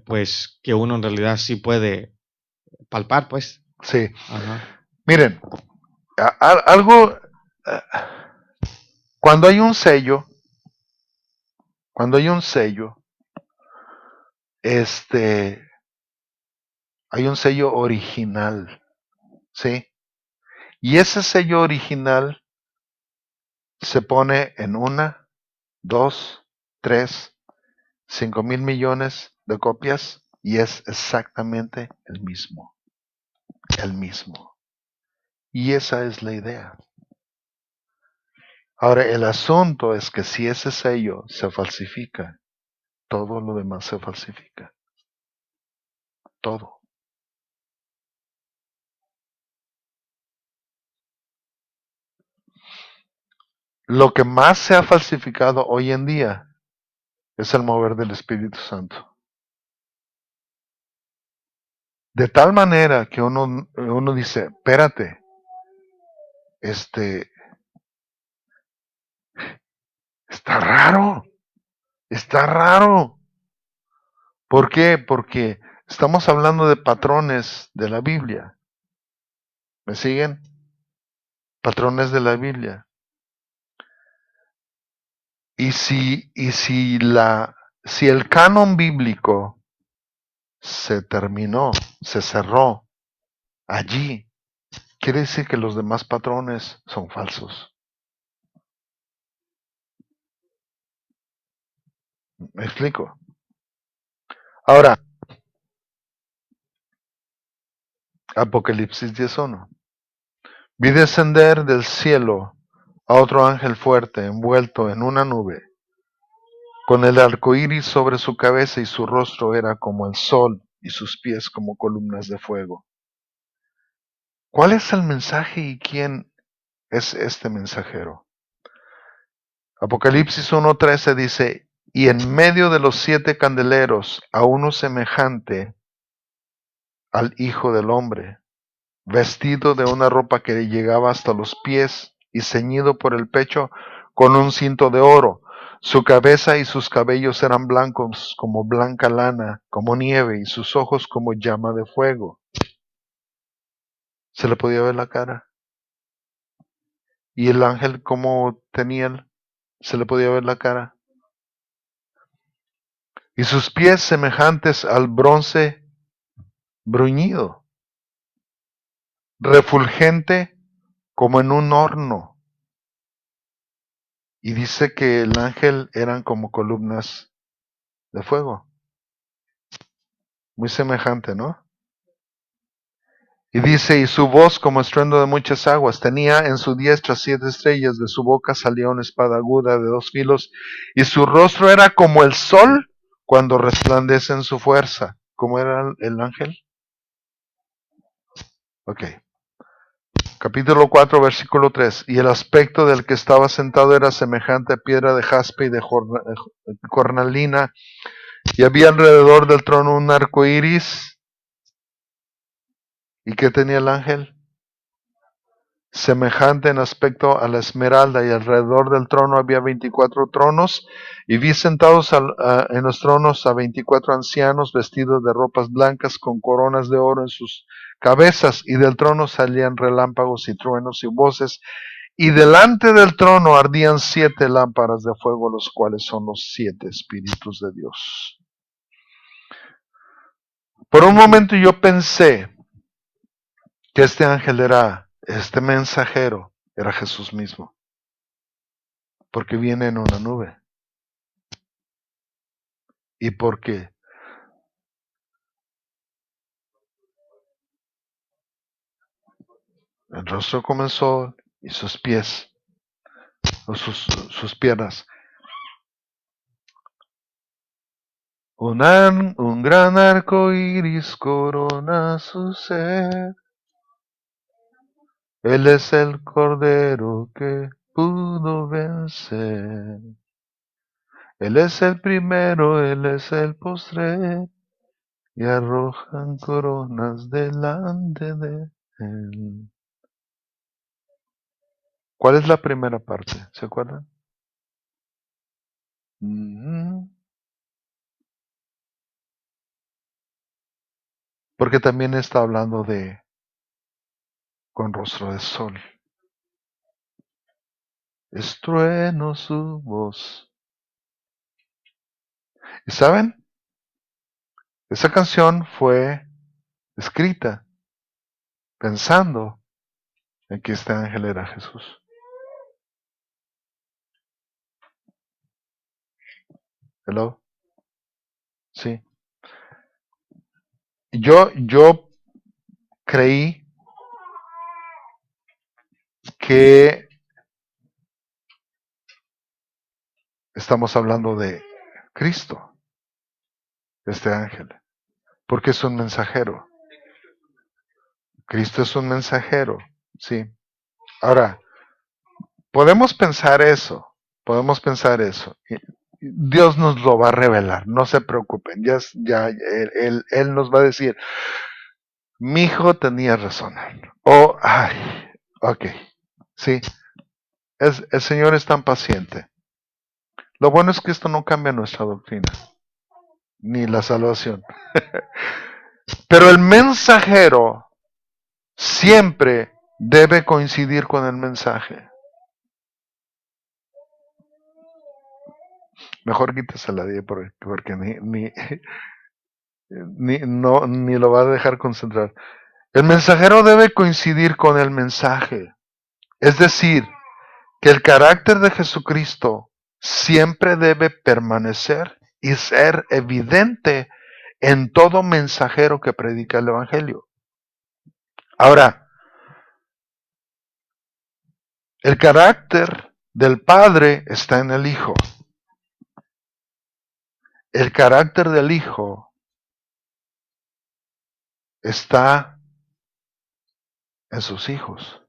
pues, que uno en realidad sí puede palpar, pues. Sí. Ajá. Miren, algo, cuando hay un sello, este, hay un sello original, ¿sí? Y ese sello original se pone en 2, 3, 5,000 millones de copias y es exactamente el mismo, el mismo. Y esa es la idea. Ahora, el asunto es que si ese sello se falsifica, todo lo demás se falsifica. Todo. Lo que más se ha falsificado hoy en día es el mover del Espíritu Santo. De tal manera que uno dice, espérate, este, está raro, está raro. ¿Por qué? Porque estamos hablando de patrones de la Biblia. ¿Me siguen? Patrones de la Biblia. Si el canon bíblico se terminó, se cerró allí, quiere decir que los demás patrones son falsos. ¿Me explico? Ahora, Apocalipsis 10:1. Vi descender del cielo a otro ángel fuerte, envuelto en una nube, con el arco iris sobre su cabeza, y su rostro era como el sol y sus pies como columnas de fuego. ¿Cuál es el mensaje y quién es este mensajero? Apocalipsis 1:13 dice, y en medio de los 7 candeleros a uno semejante al Hijo del Hombre, vestido de una ropa que le llegaba hasta los pies y ceñido por el pecho con un cinto de oro. Su cabeza y sus cabellos eran blancos como blanca lana, como nieve, y sus ojos como llama de fuego. Se le podía ver la cara. Y el ángel, como tenía, se le podía ver la cara. Y sus pies semejantes al bronce bruñido, refulgente como en un horno. Y dice que el ángel eran como columnas de fuego. Muy semejante, ¿no? Y dice, y su voz como estruendo de muchas aguas. Tenía en su diestra 7 estrellas, de su boca salía una espada aguda de 2 filos, y su rostro era como el sol cuando resplandece en su fuerza. ¿Cómo era el ángel? Ok. Capítulo 4, versículo 3. Y el aspecto del que estaba sentado era semejante a piedra de jaspe y de cornalina, y había alrededor del trono un arco iris. ¿Y qué tenía el ángel? Semejante en aspecto a la esmeralda, y alrededor del trono había 24 tronos, y vi sentados en los tronos a 24 ancianos vestidos de ropas blancas con coronas de oro en sus cabezas, y del trono salían relámpagos y truenos y voces, y delante del trono ardían 7 lámparas de fuego, los cuales son los 7 espíritus de Dios. Por un momento yo pensé que este ángel este mensajero era Jesús mismo, porque viene en una nube y porque el rostro como el sol y sus pies, o sus piernas. Un gran arco iris corona su ser. Él es el cordero que pudo vencer. Él es el primero, él es el postrer, y arrojan coronas delante de él. ¿Cuál es la primera parte? ¿Se acuerdan? Porque también está hablando de con rostro de sol. Estrueno su voz. ¿Y saben? Esa canción fue escrita pensando en que este ángel era Jesús. Hello. Sí. Yo creí que estamos hablando de Cristo, este ángel, porque es un mensajero. Cristo es un mensajero, sí. Ahora, podemos pensar eso. Dios nos lo va a revelar, no se preocupen. Él nos va a decir, mi hijo tenía razón. Ok, sí, el Señor es tan paciente. Lo bueno es que esto no cambia nuestra doctrina, ni la salvación. Pero el mensajero siempre debe coincidir con el mensaje. Mejor quítesela de ahí porque ni lo va a dejar concentrar. El mensajero debe coincidir con el mensaje. Es decir, que el carácter de Jesucristo siempre debe permanecer y ser evidente en todo mensajero que predica el Evangelio. Ahora, el carácter del Padre está en el Hijo. El carácter del Hijo está en sus hijos,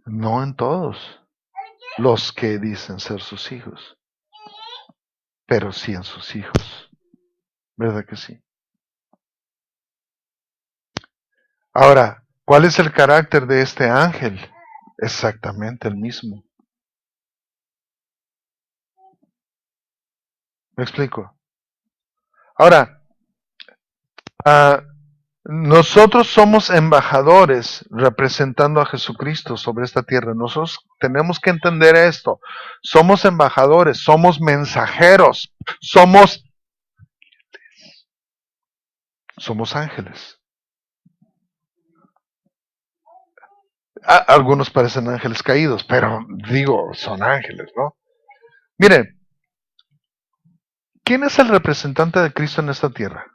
no en todos los que dicen ser sus hijos, pero sí en sus hijos. ¿Verdad que sí? Ahora, ¿cuál es el carácter de este ángel? Exactamente el mismo. ¿Me explico? Ahora, nosotros somos embajadores representando a Jesucristo sobre esta tierra. Nosotros tenemos que entender esto. Somos embajadores, somos mensajeros, somos ángeles. Algunos parecen ángeles caídos, pero digo, son ángeles, ¿no? Miren, ¿quién es el representante de Cristo en esta tierra?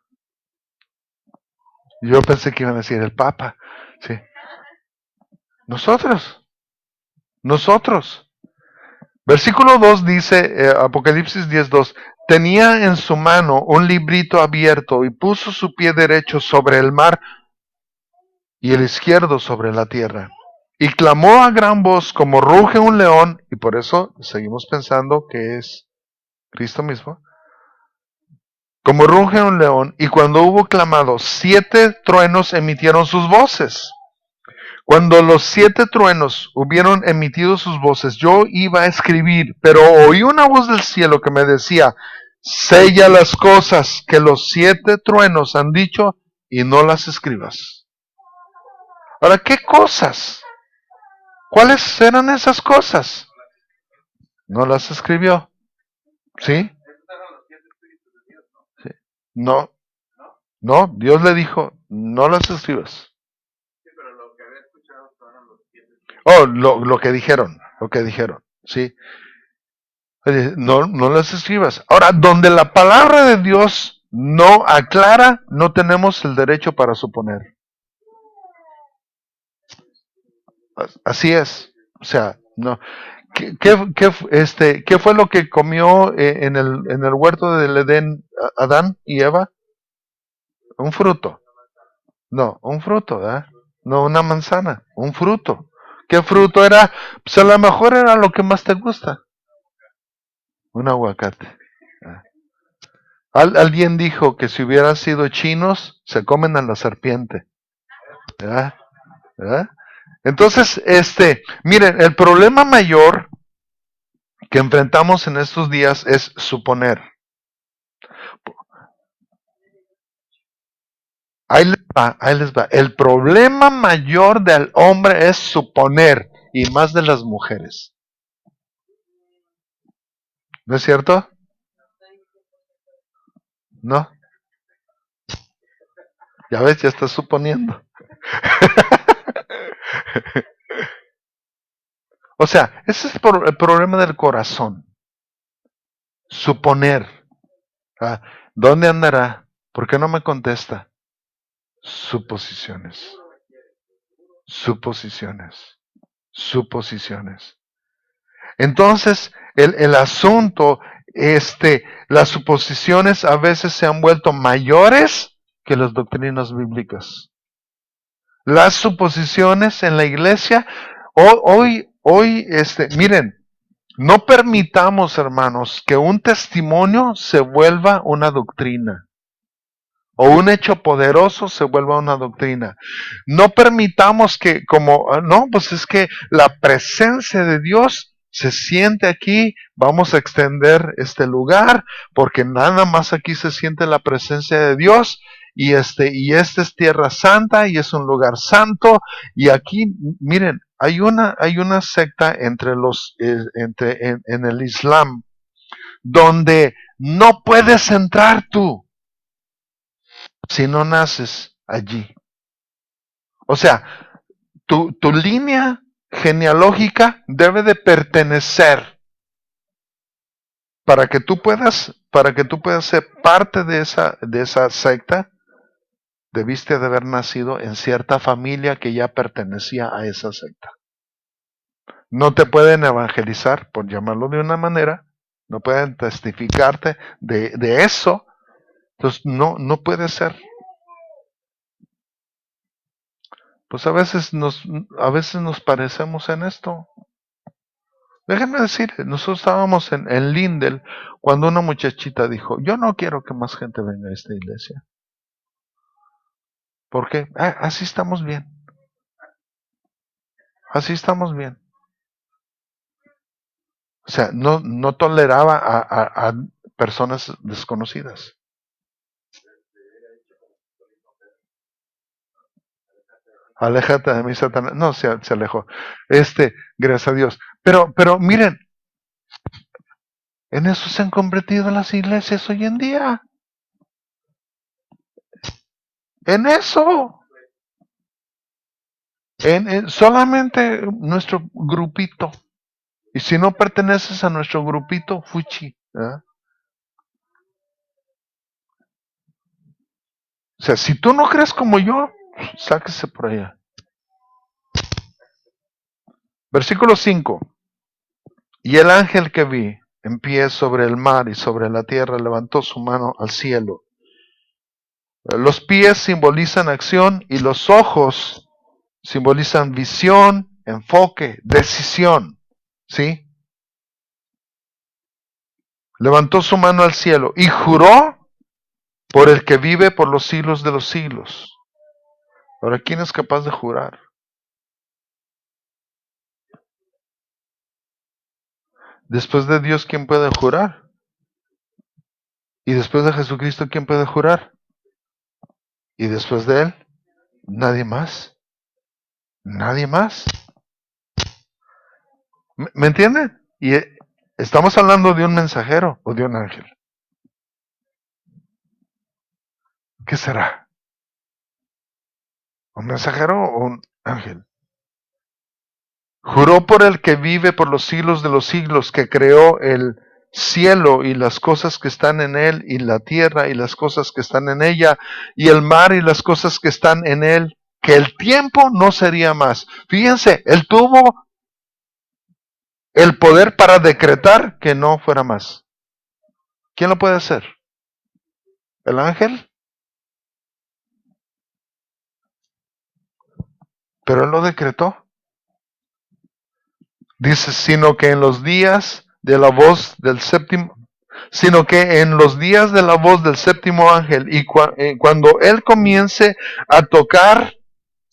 Yo pensé que iban a decir el Papa, sí. Nosotros. Versículo 2 dice, Apocalipsis 10:2, tenía en su mano un librito abierto y puso su pie derecho sobre el mar y el izquierdo sobre la tierra. Y clamó a gran voz como ruge un león, y por eso seguimos pensando que es Cristo mismo, como ruge un león, y cuando hubo clamado, 7 truenos emitieron sus voces. Cuando los 7 truenos hubieron emitido sus voces, yo iba a escribir, pero oí una voz del cielo que me decía, sella las cosas que los 7 truenos han dicho y no las escribas. Ahora, ¿qué cosas? ¿Cuáles eran esas cosas? No las escribió. ¿Sí? ¿Sí? No, no, Dios le dijo, no las escribas. Oh, lo que dijeron, sí. No las escribas. Ahora, donde la palabra de Dios no aclara, no tenemos el derecho para suponer. Así es. O sea, no. ¿Qué fue lo que comió en el huerto del Edén Adán y Eva? Un fruto. No, un fruto, ¿verdad? No una manzana, un fruto. ¿Qué fruto era? Pues a lo mejor era lo que más te gusta. Un aguacate. Alguien dijo que si hubieran sido chinos, se comen a la serpiente. ¿Verdad? ¿Verdad? Entonces, miren, el problema mayor que enfrentamos en estos días es suponer. Ahí les va. El problema mayor del hombre es suponer, y más de las mujeres. ¿No es cierto? ¿No? Ya ves, ya estás suponiendo. O sea, ese es el problema del corazón. Suponer. Ah, ¿dónde andará? ¿Por qué no me contesta? Suposiciones. Suposiciones. Suposiciones. Entonces, el asunto, las suposiciones a veces se han vuelto mayores que las doctrinas bíblicas. Las suposiciones en la iglesia, hoy, miren, no permitamos, hermanos, que un testimonio se vuelva una doctrina. O un hecho poderoso se vuelva una doctrina. No permitamos que pues es que la presencia de Dios se siente aquí, vamos a extender este lugar, porque nada más aquí se siente la presencia de Dios, y esta es tierra santa, y es un lugar santo, y aquí, miren, hay una secta entre en el Islam, donde no puedes entrar tú si no naces allí. O sea, tu línea genealógica debe de pertenecer para que tú puedas ser parte de esa secta. Debiste de haber nacido en cierta familia que ya pertenecía a esa secta. No te pueden evangelizar, por llamarlo de una manera, no pueden testificarte de eso. Entonces no puede ser. Pues a veces nos parecemos en esto. Déjenme decir, nosotros estábamos en Lindel cuando una muchachita dijo, yo no quiero que más gente venga a esta iglesia. ¿Por qué? Así estamos bien. Así estamos bien. O sea, no toleraba a personas desconocidas. Aléjate de mí, Satanás. No, se alejó. Gracias a Dios. Pero miren, en eso se han convertido las iglesias hoy en día. En eso. Solamente nuestro grupito. Y si no perteneces a nuestro grupito, fuchi. ¿Eh? O sea, si tú no crees como yo, sáquese por allá. Versículo 5. Y el ángel que vi en pie sobre el mar y sobre la tierra levantó su mano al cielo. Los pies simbolizan acción y los ojos simbolizan visión, enfoque, decisión. ¿Sí? Levantó su mano al cielo y juró por el que vive por los siglos de los siglos. Ahora, ¿quién es capaz de jurar? Después de Dios, ¿quién puede jurar? Y después de Jesucristo, ¿quién puede jurar? Y después de Él, nadie más. Nadie más. ¿Me entienden? Y estamos hablando de un mensajero o de un ángel. ¿Qué será? ¿Un mensajero o un ángel? Juró por el que vive por los siglos de los siglos, que creó el cielo y las cosas que están en él, y la tierra y las cosas que están en ella, y el mar y las cosas que están en él, que el tiempo no sería más. Fíjense, él tuvo el poder para decretar que no fuera más. ¿Quién lo puede hacer? ¿El ángel? Pero él lo decretó. Dice, sino que en los días de la voz del séptimo, sino que en los días de la voz del séptimo ángel y cuando él comience a tocar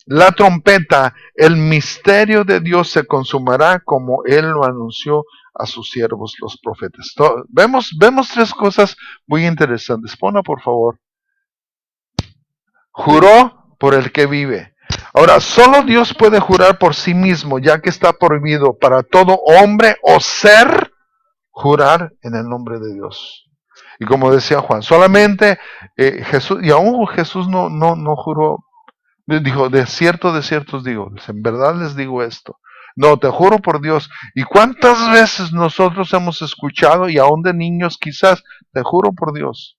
la trompeta, el misterio de Dios se consumará como Él lo anunció a sus siervos los profetas. Vemos tres cosas muy interesantes. Ponla por favor. Juró por el que vive. Ahora, solo Dios puede jurar por sí mismo, ya que está prohibido para todo hombre o ser jurar en el nombre de Dios. Y como decía Juan, solamente Jesús, y aún Jesús no juró, dijo, de cierto os digo, en verdad les digo esto. No, te juro por Dios. ¿Y cuántas veces nosotros hemos escuchado, y aún de niños quizás, te juro por Dios?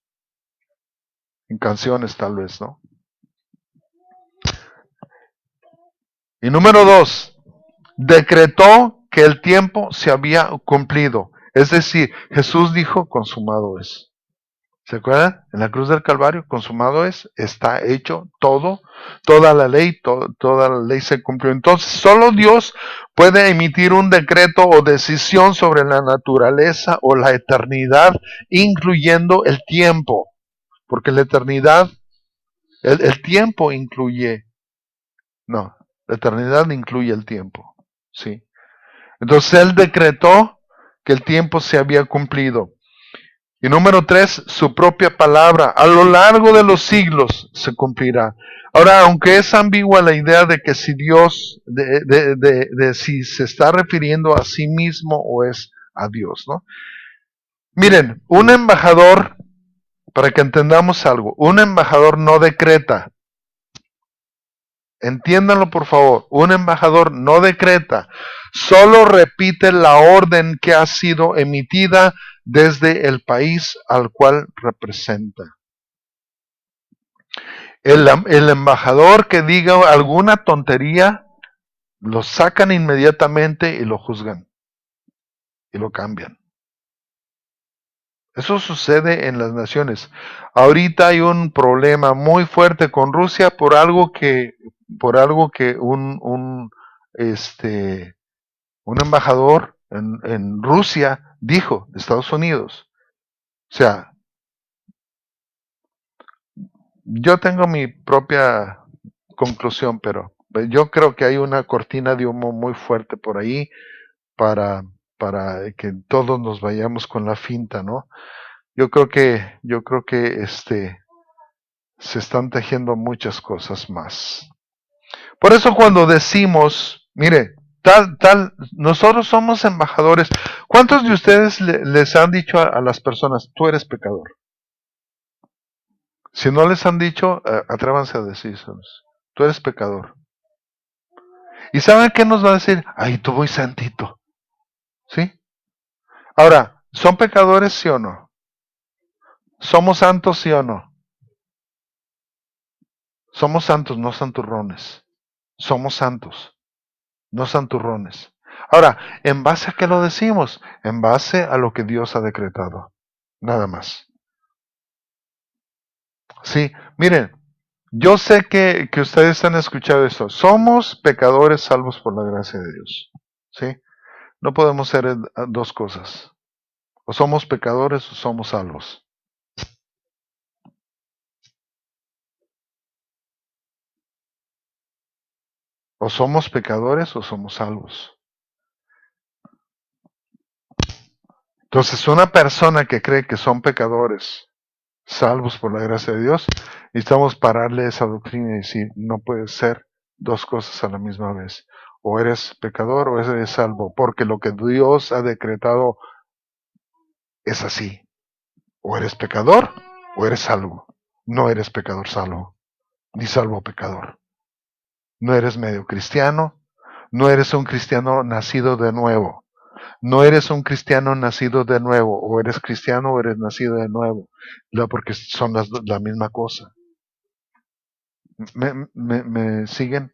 En canciones tal vez, ¿no? Y número 2, decretó que el tiempo se había cumplido. Es decir, Jesús dijo, consumado es. ¿Se acuerdan? En la cruz del Calvario, consumado es, está hecho todo, toda la ley, toda la ley se cumplió. Entonces, solo Dios puede emitir un decreto o decisión sobre la naturaleza o la eternidad, incluyendo el tiempo, porque la eternidad, el tiempo incluye, no, la eternidad incluye el tiempo, ¿sí? Entonces, Él decretó que el tiempo se había cumplido. Y número 3, su propia palabra a lo largo de los siglos se cumplirá. Ahora, aunque es ambigua la idea de que si Dios, de si se está refiriendo a sí mismo o es a Dios, ¿no? Miren, un embajador, para que entendamos algo, un embajador no decreta. Entiéndanlo por favor, un embajador no decreta, solo repite la orden que ha sido emitida desde el país al cual representa. El embajador que diga alguna tontería, lo sacan inmediatamente y lo juzgan y lo cambian. Eso sucede en las naciones. Ahorita hay un problema muy fuerte con Rusia por algo que un embajador en Rusia dijo, de Estados Unidos. O sea, yo tengo mi propia conclusión, pero yo creo que hay una cortina de humo muy fuerte por ahí para, para que todos nos vayamos con la finta, ¿no? Yo creo que se están tejiendo muchas cosas más. Por eso cuando decimos, mire, nosotros somos embajadores. ¿Cuántos de ustedes les han dicho a las personas, tú eres pecador? Si no les han dicho, atrévanse a decírselos, tú eres pecador. ¿Y saben qué nos va a decir? Ay, tú muy santito. ¿Sí? Ahora, ¿son pecadores sí o no? ¿Somos santos sí o no? Somos santos, no santurrones. Somos santos, no santurrones. Ahora, ¿en base a qué lo decimos? En base a lo que Dios ha decretado. Nada más. Sí, miren, yo sé que ustedes han escuchado esto. Somos pecadores salvos por la gracia de Dios. ¿Sí? No podemos ser dos cosas. O somos pecadores o somos salvos. O somos pecadores o somos salvos. Entonces, una persona que cree que son pecadores, salvos por la gracia de Dios, necesitamos pararle esa doctrina y decir, no puede ser dos cosas a la misma vez. O eres pecador o eres salvo, porque lo que Dios ha decretado es así. O eres pecador o eres salvo. No eres pecador salvo, ni salvo pecador. No eres medio cristiano, no eres un cristiano nacido de nuevo. No eres un cristiano nacido de nuevo, o eres cristiano o eres nacido de nuevo, porque son la misma cosa. ¿Me siguen?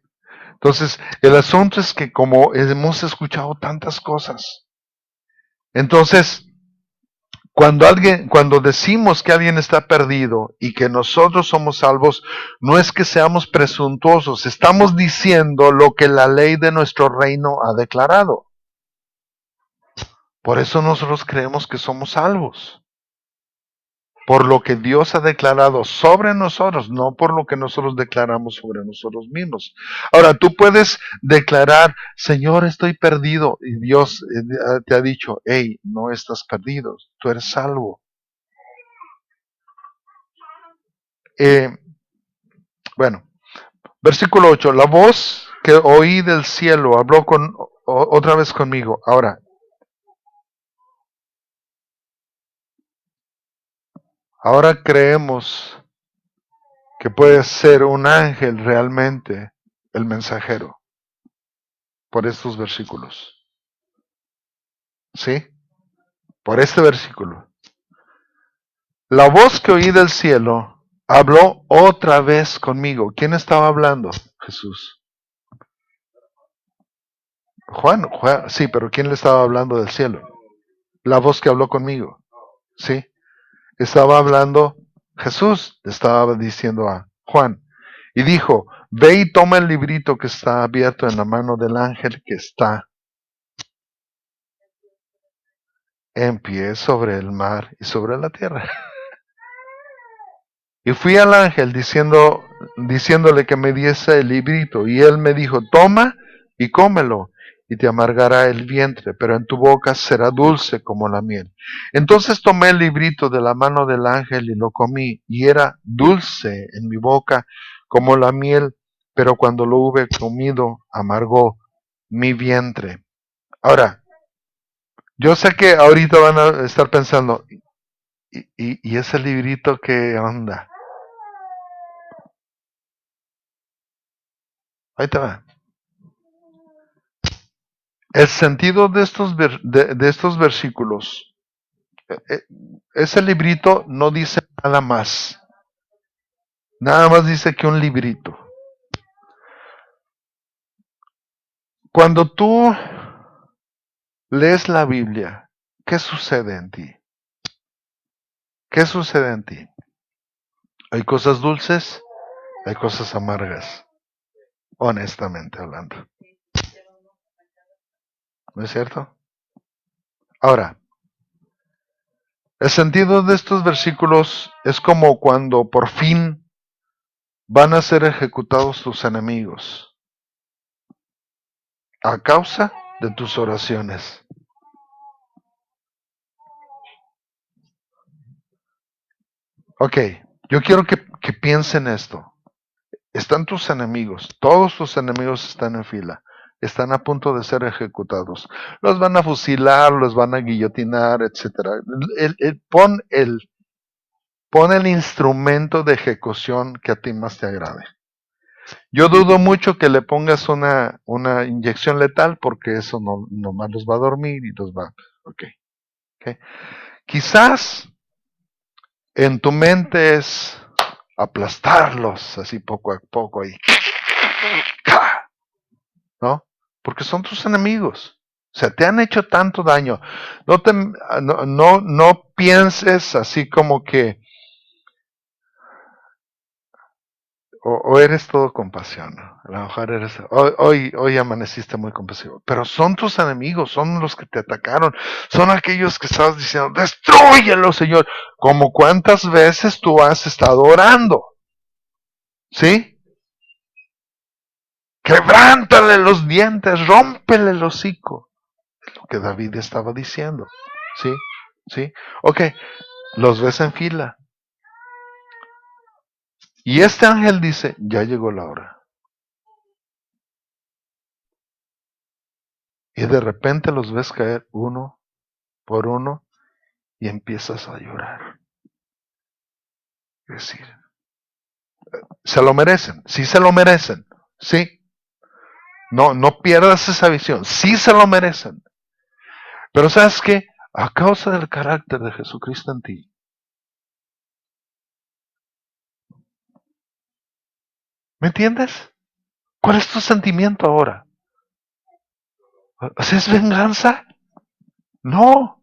Entonces, el asunto es que como hemos escuchado tantas cosas, entonces, cuando decimos que alguien está perdido y que nosotros somos salvos, no es que seamos presuntuosos, estamos diciendo lo que la ley de nuestro reino ha declarado. Por eso nosotros creemos que somos salvos. por lo que Dios ha declarado sobre nosotros, no por lo que nosotros declaramos sobre nosotros mismos. Ahora, tú puedes declarar, Señor, estoy perdido, y Dios te ha dicho, hey, no estás perdido, tú eres salvo. Bueno, versículo 8, la voz que oí del cielo habló otra vez conmigo. Ahora creemos que puede ser un ángel realmente el mensajero por estos versículos. ¿Sí? Por este versículo. La voz que oí del cielo habló otra vez conmigo. ¿Quién estaba hablando? Jesús. Juan, sí, pero ¿quién le estaba hablando del cielo? La voz que habló conmigo. Sí. Estaba hablando Jesús, le estaba diciendo a Juan. Y dijo, ve y toma el librito que está abierto en la mano del ángel que está en pie sobre el mar y sobre la tierra. Y fui al ángel diciéndole que me diese el librito, y él me dijo, toma y cómelo, y te amargará el vientre, pero en tu boca será dulce como la miel. Entonces tomé el librito de la mano del ángel y lo comí, y era dulce en mi boca como la miel, pero cuando lo hube comido, amargó mi vientre. Ahora, yo sé que ahorita van a estar pensando, ¿y ese librito qué onda? Ahí te va. El sentido de estos versículos, ese librito no dice nada más. Nada más dice que un librito. Cuando tú lees la Biblia, ¿qué sucede en ti? ¿Qué sucede en ti? Hay cosas dulces, hay cosas amargas, honestamente hablando. ¿No es cierto? Ahora, el sentido de estos versículos es como cuando por fin van a ser ejecutados tus enemigos a causa de tus oraciones. Ok, yo quiero que piensen esto. Están tus enemigos, todos tus enemigos están en fila, están a punto de ser ejecutados. Los van a fusilar, los van a guillotinar, etc. Pon el instrumento de ejecución que a ti más te agrade. Yo dudo mucho que le pongas una inyección letal porque eso no más los va a dormir y los va. Ok. Quizás en tu mente es aplastarlos así poco a poco ahí, ¿no? Porque son tus enemigos. O sea, te han hecho tanto daño. No pienses así como que o eres todo compasión. ¿No? A lo mejor hoy amaneciste muy compasivo. Pero son tus enemigos, son los que te atacaron. Son aquellos que estabas diciendo, destrúyelo, Señor. Como cuántas veces tú has estado orando. ¿Sí? Quebrántale los dientes, rómpele el hocico. Es lo que David estaba diciendo. ¿Sí? ¿Sí? Ok, los ves en fila. Y este ángel dice, ya llegó la hora. Y de repente los ves caer uno por uno y empiezas a llorar. Es decir, se lo merecen, sí se lo merecen, sí. No pierdas esa visión, sí se lo merecen. Pero ¿sabes qué? A causa del carácter de Jesucristo en ti, ¿me entiendes? ¿Cuál es tu sentimiento ahora? ¿Es venganza? No,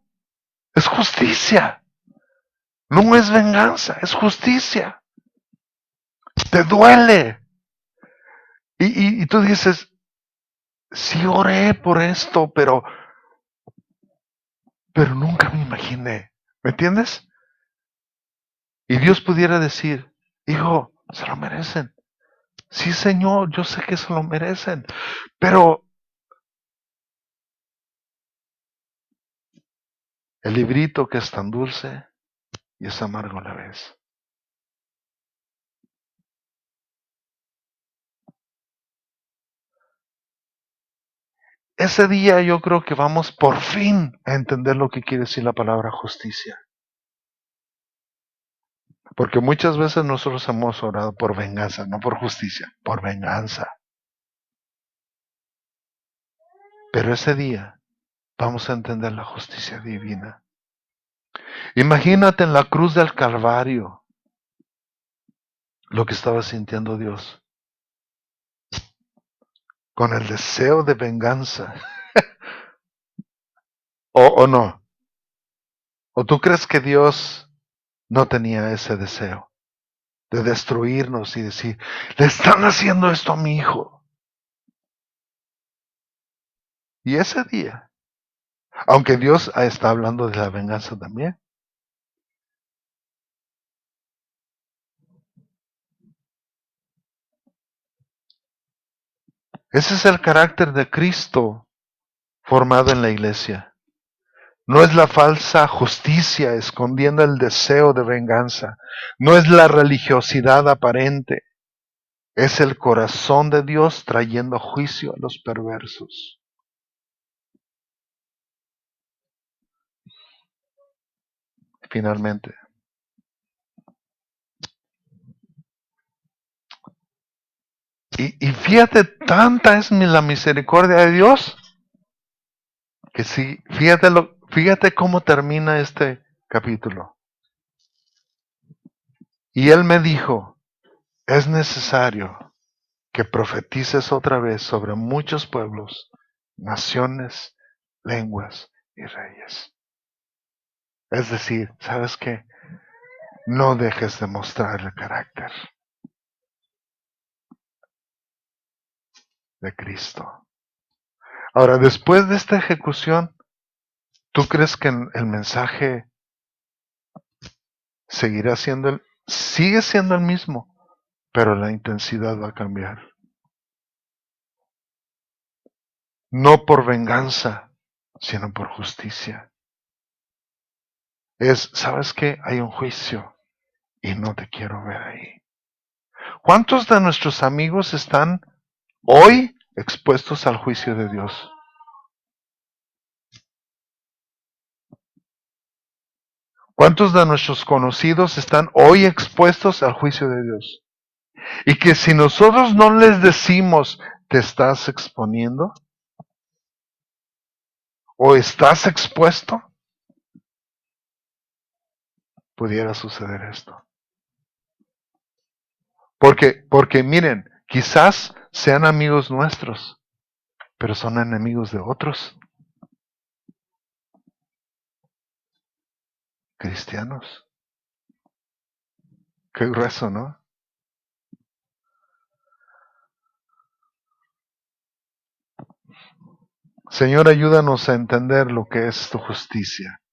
es justicia. No es venganza, es justicia. Te duele. Y tú dices, sí oré por esto, pero nunca me imaginé. ¿Me entiendes? Y Dios pudiera decir, hijo, se lo merecen. Sí, Señor, yo sé que se lo merecen, pero el librito que es tan dulce y es amargo a la vez. Ese día yo creo que vamos por fin a entender lo que quiere decir la palabra justicia. Porque muchas veces nosotros hemos orado por venganza, no por justicia, por venganza. Pero ese día vamos a entender la justicia divina. Imagínate en la cruz del Calvario lo que estaba sintiendo Dios, con el deseo de venganza. ¿O no? ¿O tú crees que Dios no tenía ese deseo de destruirnos y decir, le están haciendo esto a mi hijo? Y ese día, aunque Dios está hablando de la venganza también, ese es el carácter de Cristo formado en la iglesia. No es la falsa justicia escondiendo el deseo de venganza. No es la religiosidad aparente. Es el corazón de Dios trayendo juicio a los perversos. Finalmente. Y fíjate, tanta es la misericordia de Dios, que sí, fíjate cómo termina este capítulo. Y él me dijo, es necesario que profetices otra vez sobre muchos pueblos, naciones, lenguas y reyes. Es decir, ¿sabes qué? No dejes de mostrar el carácter de Cristo. Ahora, después de esta ejecución, ¿tú crees que el mensaje seguirá sigue siendo el mismo, pero la intensidad va a cambiar? No por venganza, sino por justicia. ¿Sabes qué? Hay un juicio y no te quiero ver ahí. ¿Cuántos de nuestros amigos están hoy expuestos al juicio de Dios? ¿Cuántos de nuestros conocidos están hoy expuestos al juicio de Dios? Y que si nosotros no les decimos, te estás exponiendo o estás expuesto, pudiera suceder esto. Porque miren, quizás sean amigos nuestros, pero son enemigos de otros cristianos. Qué grueso, ¿no? Señor, ayúdanos a entender lo que es tu justicia.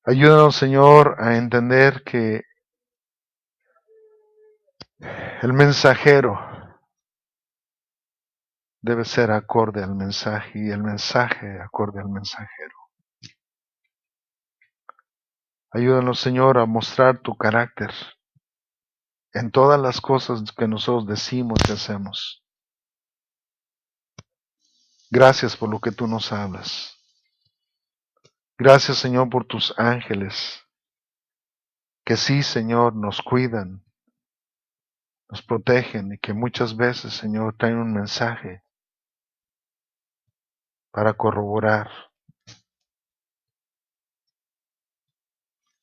Ayúdanos, Señor, a entender que el mensajero debe ser acorde al mensaje y el mensaje acorde al mensajero. Ayúdanos, Señor, a mostrar tu carácter en todas las cosas que nosotros decimos y hacemos. Gracias por lo que tú nos hablas. Gracias, Señor, por tus ángeles, que sí, Señor, nos cuidan, nos protegen y que muchas veces, Señor, traen un mensaje para corroborar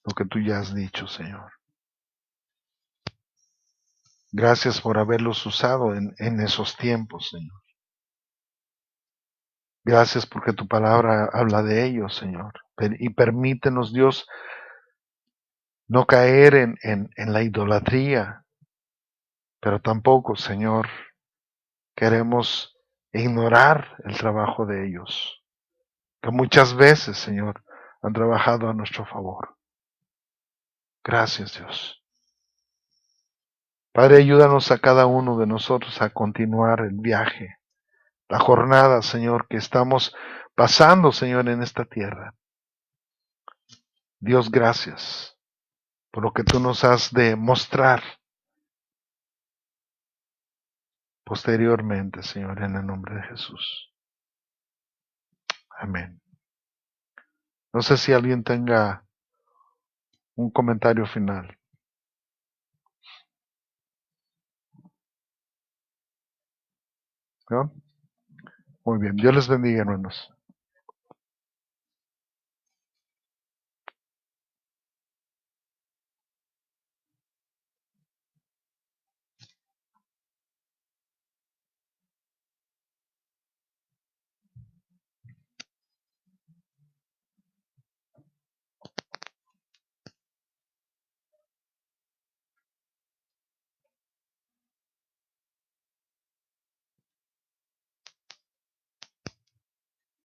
lo que tú ya has dicho, Señor. Gracias por haberlos usado en esos tiempos, Señor. Gracias porque tu palabra habla de ellos, Señor. Y permítenos, Dios, no caer en la idolatría, pero tampoco, Señor, queremos ignorar el trabajo de ellos, que muchas veces, Señor, han trabajado a nuestro favor. Gracias, Dios. Padre, ayúdanos a cada uno de nosotros a continuar el viaje, la jornada, Señor, que estamos pasando, Señor, en esta tierra. Dios, gracias por lo que tú nos has de mostrar posteriormente, Señor, en el nombre de Jesús. Amén. No sé si alguien tenga un comentario final. ¿No? Muy bien. Dios les bendiga, hermanos.